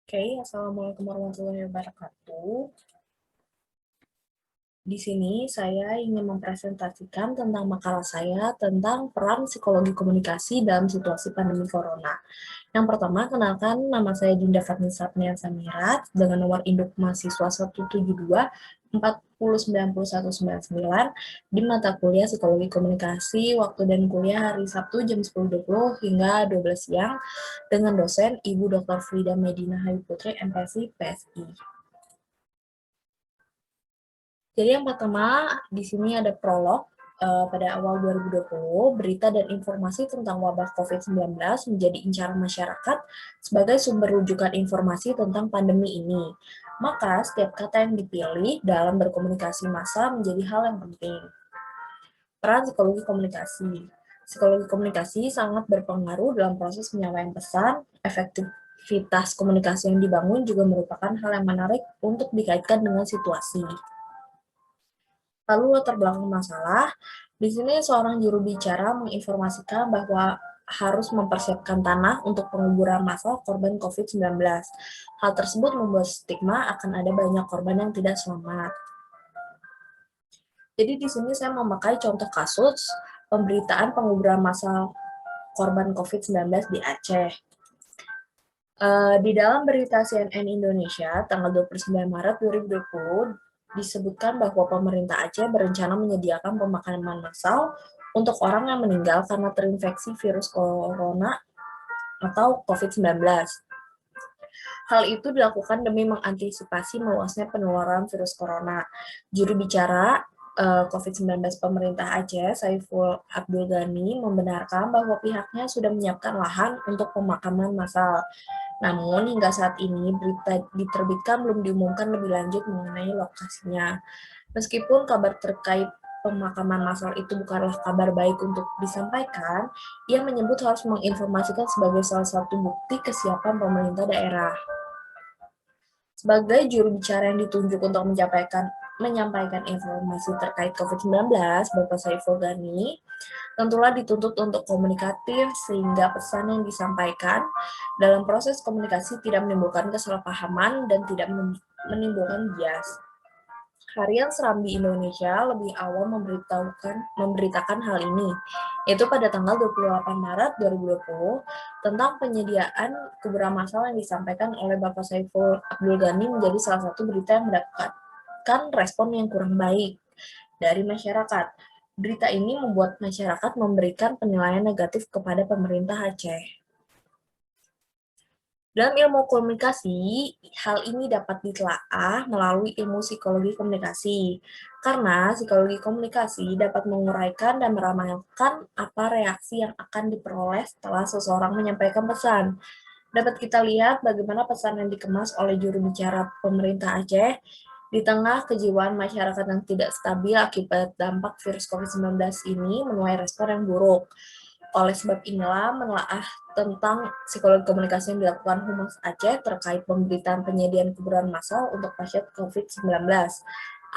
Oke, Assalamualaikum warahmatullahi wabarakatuh. Di sini saya ingin mempresentasikan tentang makalah saya tentang peran psikologi komunikasi dalam situasi pandemi corona. Yang pertama, kenalkan nama saya Dinda Fatnisa Apnian Samirat dengan nomor induk mahasiswa 172 4090199 di mata kuliah Psikologi Komunikasi, waktu dan kuliah hari Sabtu jam 10.20 hingga 12 siang dengan dosen Ibu Dr. Frida Medina Hayu Putri, MPSI, PSI. Jadi yang pertama, di sini ada prolog. Pada awal 2020, berita dan informasi tentang wabah COVID-19 menjadi incaran masyarakat sebagai sumber rujukan informasi tentang pandemi ini. Maka, setiap kata yang dipilih dalam berkomunikasi massa menjadi hal yang penting. Peran psikologi komunikasi. Psikologi komunikasi sangat berpengaruh dalam proses penyampaian pesan. Efektivitas komunikasi yang dibangun juga merupakan hal yang menarik untuk dikaitkan dengan situasi. Lalu latar belakang masalah, di sini seorang juru bicara menginformasikan bahwa harus mempersiapkan tanah untuk penguburan massal korban COVID-19. Hal tersebut membuat stigma akan ada banyak korban yang tidak selamat. Jadi di sini saya memakai contoh kasus pemberitaan penguburan massal korban COVID-19 di Aceh. Di dalam berita CNN Indonesia tanggal 29 Maret 2020 disebutkan bahwa pemerintah Aceh berencana menyediakan pemakaman massal untuk orang yang meninggal karena terinfeksi virus corona atau COVID-19. Hal itu dilakukan demi mengantisipasi meluasnya penularan virus corona. Juru bicara COVID-19 pemerintah Aceh, Saiful Abdul Ghani, membenarkan bahwa pihaknya sudah menyiapkan lahan untuk pemakaman massal. Namun, hingga saat ini, berita diterbitkan belum diumumkan lebih lanjut mengenai lokasinya. Meskipun kabar terkait pemakaman massal itu bukanlah kabar baik untuk disampaikan, ia menyebut harus menginformasikan sebagai salah satu bukti kesiapan pemerintah daerah. Sebagai juru bicara yang ditunjuk untuk menyampaikan informasi terkait COVID-19, Bapak Saiful Ghani tentulah dituntut untuk komunikatif sehingga pesan yang disampaikan dalam proses komunikasi tidak menimbulkan kesalahpahaman dan tidak menimbulkan bias. Harian Serambi Indonesia lebih awal memberitakan hal ini, yaitu pada tanggal 28 Maret 2020 tentang penyediaan kuburan massal yang disampaikan oleh Bapak Saiful Abdul Ghani menjadi salah satu berita yang mendapatkan respon yang kurang baik dari masyarakat. Berita ini membuat masyarakat memberikan penilaian negatif kepada pemerintah Aceh. Dalam ilmu komunikasi, hal ini dapat ditelaah melalui ilmu psikologi komunikasi, karena psikologi komunikasi dapat menguraikan dan meramalkan apa reaksi yang akan diperoleh setelah seseorang menyampaikan pesan. Dapat kita lihat bagaimana pesan yang dikemas oleh juru bicara pemerintah Aceh di tengah kejiwaan masyarakat yang tidak stabil akibat dampak virus COVID-19 ini menuai respon yang buruk. Oleh sebab inilah, menelaah tentang psikologi komunikasi yang dilakukan Humas Aceh terkait pemberitaan penyediaan kuburan massal untuk pasien COVID-19.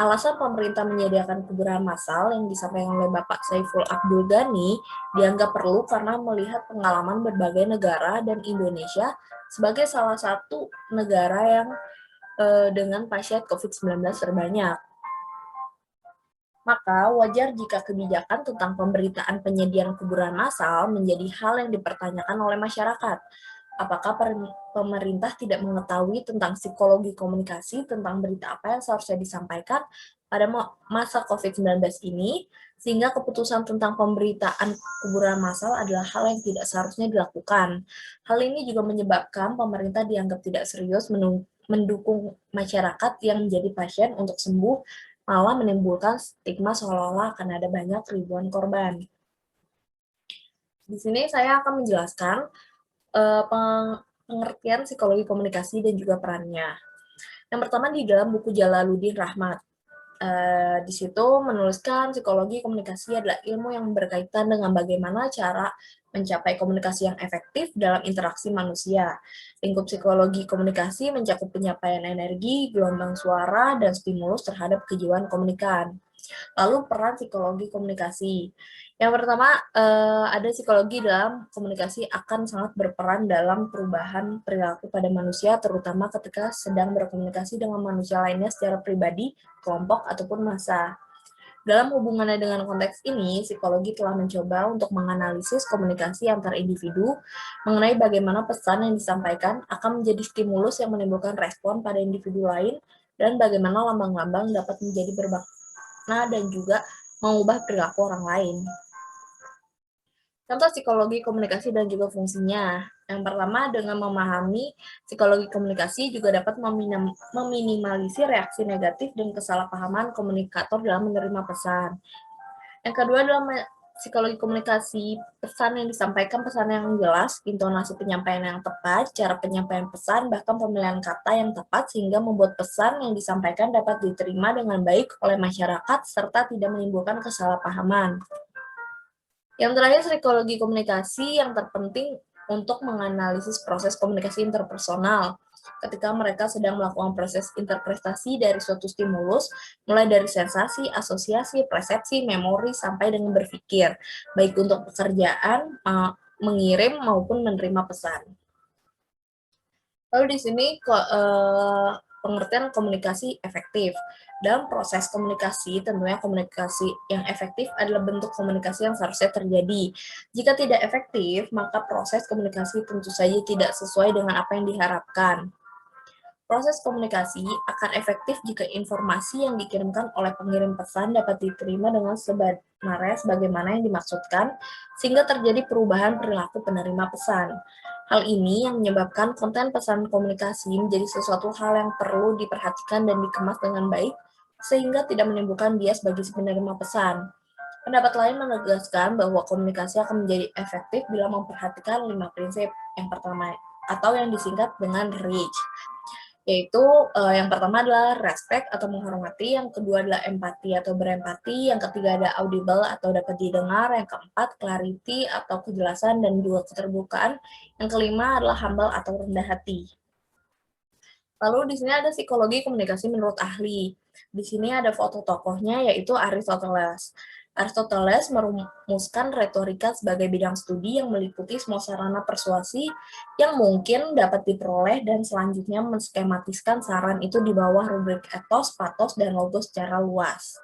Alasan pemerintah menyediakan kuburan massal yang disampaikan oleh Bapak Saiful Abdul Ghani dianggap perlu karena melihat pengalaman berbagai negara dan Indonesia sebagai salah satu negara yang dengan pasien COVID-19 terbanyak. Maka wajar jika kebijakan tentang pemberitaan penyediaan kuburan massal menjadi hal yang dipertanyakan oleh masyarakat. Apakah pemerintah tidak mengetahui tentang psikologi komunikasi tentang berita apa yang seharusnya disampaikan pada masa COVID-19 ini, sehingga keputusan tentang pemberitaan kuburan massal adalah hal yang tidak seharusnya dilakukan. Hal ini juga menyebabkan pemerintah dianggap tidak serius mendukung masyarakat yang menjadi pasien untuk sembuh, malah menimbulkan stigma seolah-olah akan ada banyak ribuan korban. Di sini saya akan menjelaskan pengertian psikologi komunikasi dan juga perannya. Yang pertama di dalam buku Jalaluddin Rahmat. Di situ menuliskan psikologi komunikasi adalah ilmu yang berkaitan dengan bagaimana cara mencapai komunikasi yang efektif dalam interaksi manusia. Lingkup psikologi komunikasi mencakup penyampaian energi, gelombang suara, dan stimulus terhadap kejiwaan komunikan. Lalu peran psikologi komunikasi. Yang pertama, ada psikologi dalam komunikasi akan sangat berperan dalam perubahan perilaku pada manusia, terutama ketika sedang berkomunikasi dengan manusia lainnya secara pribadi, kelompok, ataupun massa. Dalam hubungannya dengan konteks ini, psikologi telah mencoba untuk menganalisis komunikasi antar individu mengenai bagaimana pesan yang disampaikan akan menjadi stimulus yang menimbulkan respon pada individu lain dan bagaimana lambang-lambang dapat menjadi bermakna dan juga mengubah perilaku orang lain. Contoh psikologi komunikasi dan juga fungsinya. Yang pertama, dengan memahami psikologi komunikasi juga dapat meminimalisir reaksi negatif dan kesalahpahaman komunikator dalam menerima pesan. Yang kedua adalah psikologi komunikasi, pesan yang disampaikan, pesan yang jelas, intonasi penyampaian yang tepat, cara penyampaian pesan, bahkan pemilihan kata yang tepat sehingga membuat pesan yang disampaikan dapat diterima dengan baik oleh masyarakat serta tidak menimbulkan kesalahpahaman. Yang terakhir, psikologi komunikasi yang terpenting untuk menganalisis proses komunikasi interpersonal ketika mereka sedang melakukan proses interpretasi dari suatu stimulus, mulai dari sensasi, asosiasi, persepsi, memori, sampai dengan berpikir, baik untuk pekerjaan, mengirim, maupun menerima pesan. Lalu di sini pengertian komunikasi efektif. Dalam proses komunikasi, tentunya komunikasi yang efektif adalah bentuk komunikasi yang seharusnya terjadi. Jika tidak efektif, maka proses komunikasi tentu saja tidak sesuai dengan apa yang diharapkan. Proses komunikasi akan efektif jika informasi yang dikirimkan oleh pengirim pesan dapat diterima dengan sebenarnya sebagaimana yang dimaksudkan, sehingga terjadi perubahan perilaku penerima pesan. Hal ini yang menyebabkan konten pesan komunikasi menjadi sesuatu hal yang perlu diperhatikan dan dikemas dengan baik, sehingga tidak menimbulkan bias bagi si penerima pesan. Pendapat lain menegaskan bahwa komunikasi akan menjadi efektif bila memperhatikan 5 prinsip. Yang pertama, atau yang disingkat dengan REACH, yaitu yang pertama adalah respect atau menghormati, yang kedua adalah empati atau berempati, yang ketiga ada audible atau dapat didengar, yang keempat clarity atau kejelasan dan juga keterbukaan, yang kelima adalah humble atau rendah hati. Lalu di sini ada psikologi komunikasi menurut ahli. Di sini ada foto tokohnya yaitu Aristoteles. Aristoteles merumuskan retorika sebagai bidang studi yang meliputi semua sarana persuasi yang mungkin dapat diperoleh dan selanjutnya menskematiskan saran itu di bawah rubrik etos, patos, dan logos secara luas.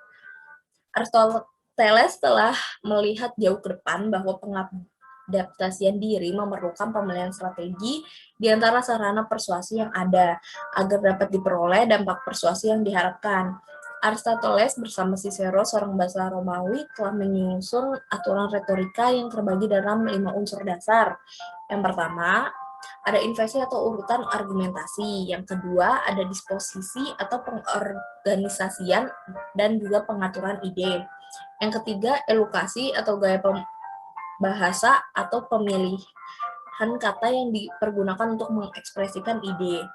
Aristoteles telah melihat jauh ke depan bahwa pengadaptasian diri memerlukan pemilihan strategi di antara sarana persuasi yang ada agar dapat diperoleh dampak persuasi yang diharapkan. Aristoteles bersama Cicero, seorang bahasa Romawi, telah menyusun aturan retorika yang terbagi dalam 5 unsur dasar. Yang pertama, ada invasi atau urutan argumentasi. Yang kedua, ada disposisi atau pengorganisasian dan juga pengaturan ide. Yang ketiga, elokasi atau gaya bahasa atau pemilihan kata yang dipergunakan untuk mengekspresikan ide.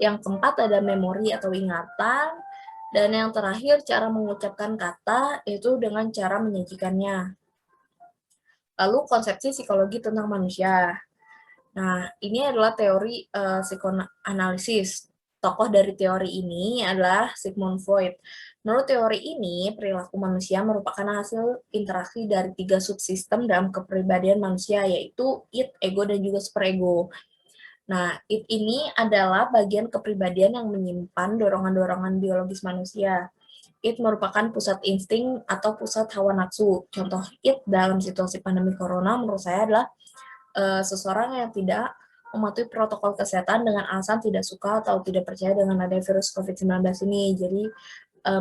Yang keempat ada memori atau ingatan. Dan yang terakhir, cara mengucapkan kata, yaitu dengan cara menyajikannya. Lalu konsepsi psikologi tentang manusia. Nah, ini adalah teori psikoanalisis. Tokoh dari teori ini adalah Sigmund Freud. Menurut teori ini, perilaku manusia merupakan hasil interaksi dari 3 subsistem dalam kepribadian manusia, yaitu id, ego, dan juga superego. Nah, id ini adalah bagian kepribadian yang menyimpan dorongan-dorongan biologis manusia. Id merupakan pusat insting atau pusat hawa nafsu. Contoh id dalam situasi pandemi corona menurut saya adalah seseorang yang tidak mematuhi protokol kesehatan dengan alasan tidak suka atau tidak percaya dengan adanya virus COVID-19 ini. Jadi,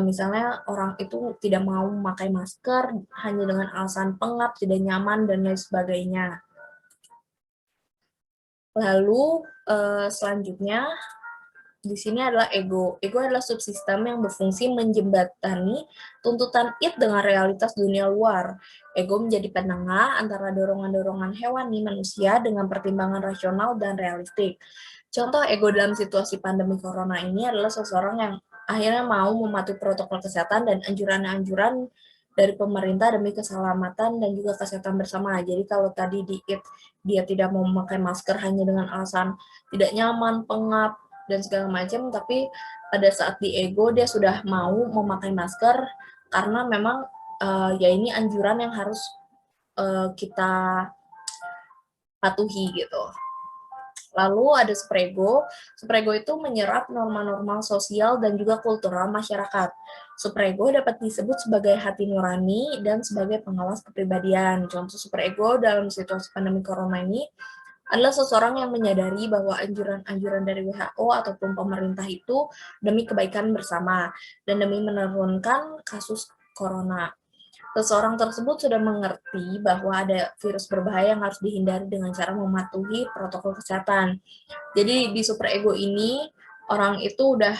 misalnya orang itu tidak mau memakai masker hanya dengan alasan pengap, tidak nyaman, dan lain sebagainya. Lalu selanjutnya di sini adalah ego. Ego adalah subsistem yang berfungsi menjembatani tuntutan id dengan realitas dunia luar. Ego menjadi penengah antara dorongan-dorongan hewani manusia dengan pertimbangan rasional dan realistik. Contoh ego dalam situasi pandemi corona ini adalah seseorang yang akhirnya mau mematuhi protokol kesehatan dan anjuran-anjuran dari pemerintah demi keselamatan dan juga kesehatan bersama. Jadi kalau tadi di IT dia tidak mau memakai masker hanya dengan alasan tidak nyaman, pengap, dan segala macam, tapi pada saat di ego dia sudah mau memakai masker karena memang ya ini anjuran yang harus kita patuhi gitu. Lalu ada Suprego. Suprego itu menyerap norma-norma sosial dan juga kultural masyarakat. Suprego dapat disebut sebagai hati nurani dan sebagai pengawas kepribadian. Contoh Suprego dalam situasi pandemi corona ini adalah seseorang yang menyadari bahwa anjuran-anjuran dari WHO ataupun pemerintah itu demi kebaikan bersama dan demi menurunkan kasus corona. Seseorang tersebut sudah mengerti bahwa ada virus berbahaya yang harus dihindari dengan cara mematuhi protokol kesehatan. Jadi di super ego ini orang itu udah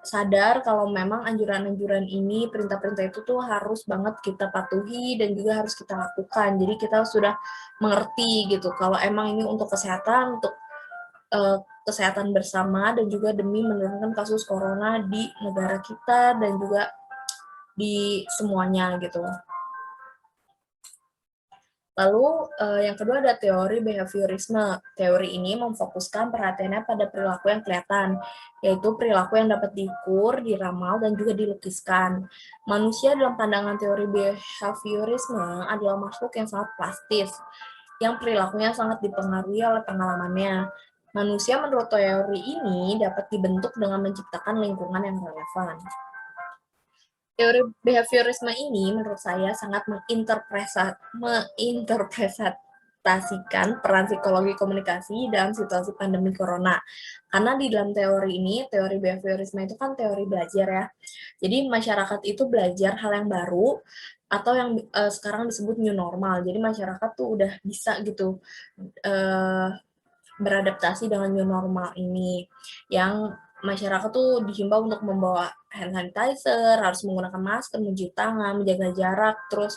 sadar kalau memang anjuran-anjuran ini, perintah-perintah itu tuh harus banget kita patuhi dan juga harus kita lakukan. Jadi kita sudah mengerti gitu kalau emang ini untuk kesehatan, untuk kesehatan bersama dan juga demi menurunkan kasus corona di negara kita dan juga di semuanya gitu. Lalu yang kedua ada teori behaviorisme. Teori ini memfokuskan perhatiannya pada perilaku yang kelihatan, yaitu perilaku yang dapat diukur, diramal, dan juga dilukiskan. Manusia dalam pandangan teori behaviorisme adalah makhluk yang sangat plastis, yang perilakunya sangat dipengaruhi oleh pengalamannya. Manusia menurut teori ini dapat dibentuk dengan menciptakan lingkungan yang relevan. Teori behaviorisme ini menurut saya sangat menginterpretasikan peran psikologi komunikasi dalam situasi pandemi corona. Karena di dalam teori ini, teori behaviorisme itu kan teori belajar ya. Jadi masyarakat itu belajar hal yang baru atau yang sekarang disebut new normal. Jadi masyarakat tuh udah bisa gitu beradaptasi dengan new normal ini, yang masyarakat tuh dihimbau untuk membawa hand sanitizer, harus menggunakan masker, mencuci tangan, menjaga jarak, terus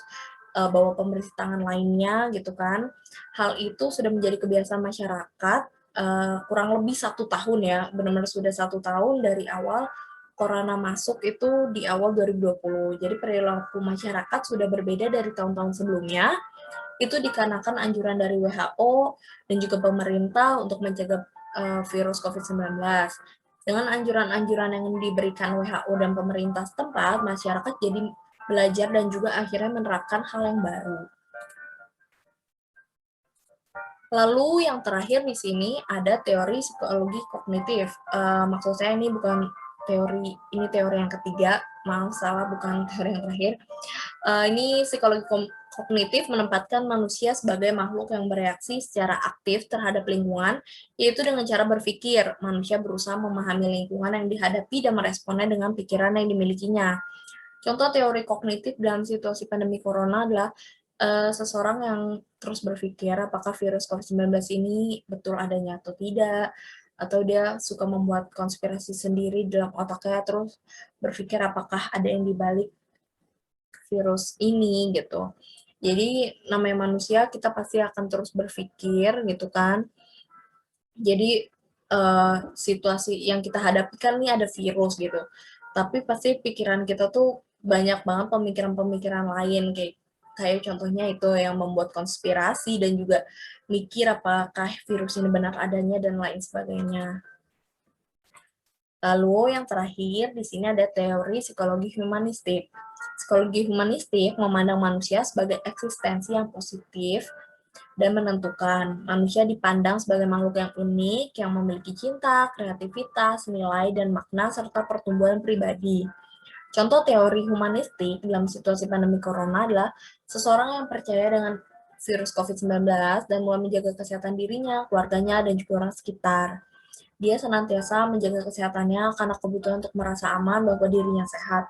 bawa pembersih tangan lainnya gitu kan. Hal itu sudah menjadi kebiasaan masyarakat kurang lebih 1 tahun ya, benar-benar sudah 1 tahun dari awal corona masuk itu di awal 2020. Jadi perilaku masyarakat sudah berbeda dari tahun-tahun sebelumnya, itu dikarenakan anjuran dari WHO dan juga pemerintah untuk mencegah virus COVID-19. Dengan anjuran-anjuran yang diberikan WHO dan pemerintah setempat, masyarakat jadi belajar dan juga akhirnya menerapkan hal yang baru. Lalu yang terakhir di sini ada teori psikologi kognitif. Maksud saya ini bukan teori, ini teori yang ketiga, maaf salah, bukan teori yang terakhir. Ini psikologi kognitif menempatkan manusia sebagai makhluk yang bereaksi secara aktif terhadap lingkungan, yaitu dengan cara berpikir. Manusia berusaha memahami lingkungan yang dihadapi dan meresponnya dengan pikiran yang dimilikinya. Contoh teori kognitif dalam situasi pandemi corona adalah seseorang yang terus berpikir apakah virus COVID-19 ini betul adanya atau tidak, atau dia suka membuat konspirasi sendiri dalam otaknya, terus berpikir apakah ada yang dibalik virus ini gitu. Jadi namanya manusia kita pasti akan terus berpikir gitu kan. Jadi situasi yang kita hadapi kan ini ada virus gitu. Tapi pasti pikiran kita tuh banyak banget pemikiran-pemikiran lain kayak contohnya itu yang membuat konspirasi dan juga mikir apakah virus ini benar adanya dan lain sebagainya. Lalu yang terakhir di sini ada teori psikologi humanistik. Psikologi humanistik memandang manusia sebagai eksistensi yang positif dan menentukan. Manusia dipandang sebagai makhluk yang unik, yang memiliki cinta, kreativitas, nilai, dan makna, serta pertumbuhan pribadi. Contoh teori humanistik dalam situasi pandemi corona adalah seseorang yang percaya dengan virus COVID-19 dan mulai menjaga kesehatan dirinya, keluarganya, dan juga orang sekitar. Dia senantiasa menjaga kesehatannya karena kebutuhan untuk merasa aman bahwa dirinya sehat.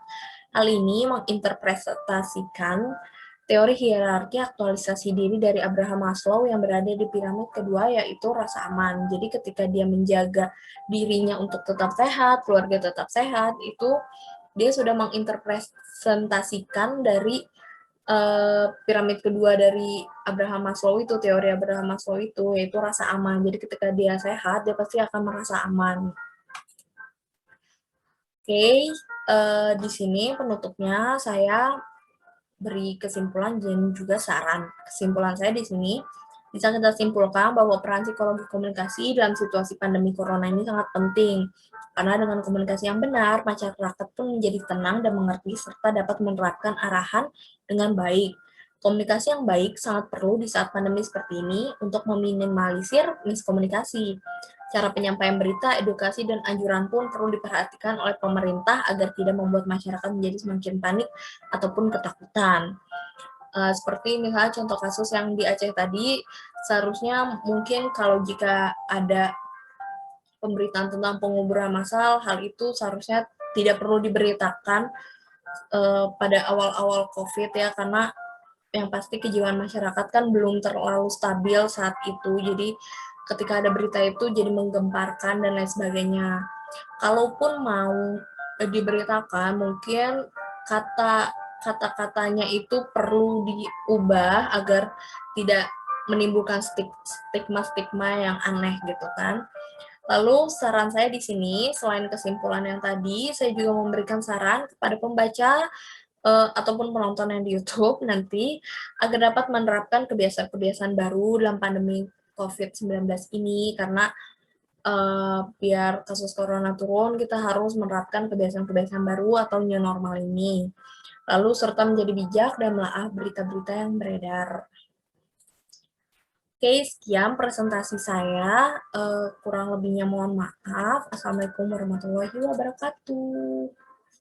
Hal ini menginterpretasikan teori hierarki aktualisasi diri dari Abraham Maslow yang berada di piramid kedua, yaitu rasa aman. Jadi ketika dia menjaga dirinya untuk tetap sehat, keluarga tetap sehat, itu dia sudah menginterpretasikan dari piramid kedua dari Abraham Maslow itu, teori Abraham Maslow itu, yaitu rasa aman. Jadi ketika dia sehat, dia pasti akan merasa aman. Oke, di sini penutupnya saya beri kesimpulan dan juga saran. Kesimpulan saya di sini, Bisa kita simpulkan bahwa peran psikologi komunikasi dalam situasi pandemi corona ini sangat penting, karena dengan komunikasi yang benar, masyarakat pun menjadi tenang dan mengerti serta dapat menerapkan arahan dengan baik. Komunikasi yang baik sangat perlu di saat pandemi seperti ini untuk meminimalisir miskomunikasi. Cara penyampaian berita, edukasi, dan anjuran pun perlu diperhatikan oleh pemerintah agar tidak membuat masyarakat menjadi semakin panik ataupun ketakutan. Seperti misalnya contoh kasus yang di Aceh tadi, seharusnya mungkin kalau jika ada pemberitaan tentang penguburan massal, hal itu seharusnya tidak perlu diberitakan pada awal-awal COVID ya, karena yang pasti kejiwaan masyarakat kan belum terlalu stabil saat itu. Jadi ketika ada berita itu jadi menggemparkan dan lain sebagainya. Kalaupun mau diberitakan, mungkin kata-katanya itu perlu diubah agar tidak menimbulkan stigma-stigma yang aneh gitu kan. Lalu saran saya di sini, selain kesimpulan yang tadi, saya juga memberikan saran kepada pembaca ataupun penonton yang di YouTube nanti agar dapat menerapkan kebiasaan-kebiasaan baru dalam pandemi COVID-19 ini, karena biar kasus corona turun, kita harus menerapkan kebiasaan-kebiasaan baru atau new normal ini. Lalu serta menjadi bijak dan melahap berita-berita yang beredar. Oke, sekian presentasi saya. Kurang lebihnya mohon maaf. Assalamualaikum warahmatullahi wabarakatuh.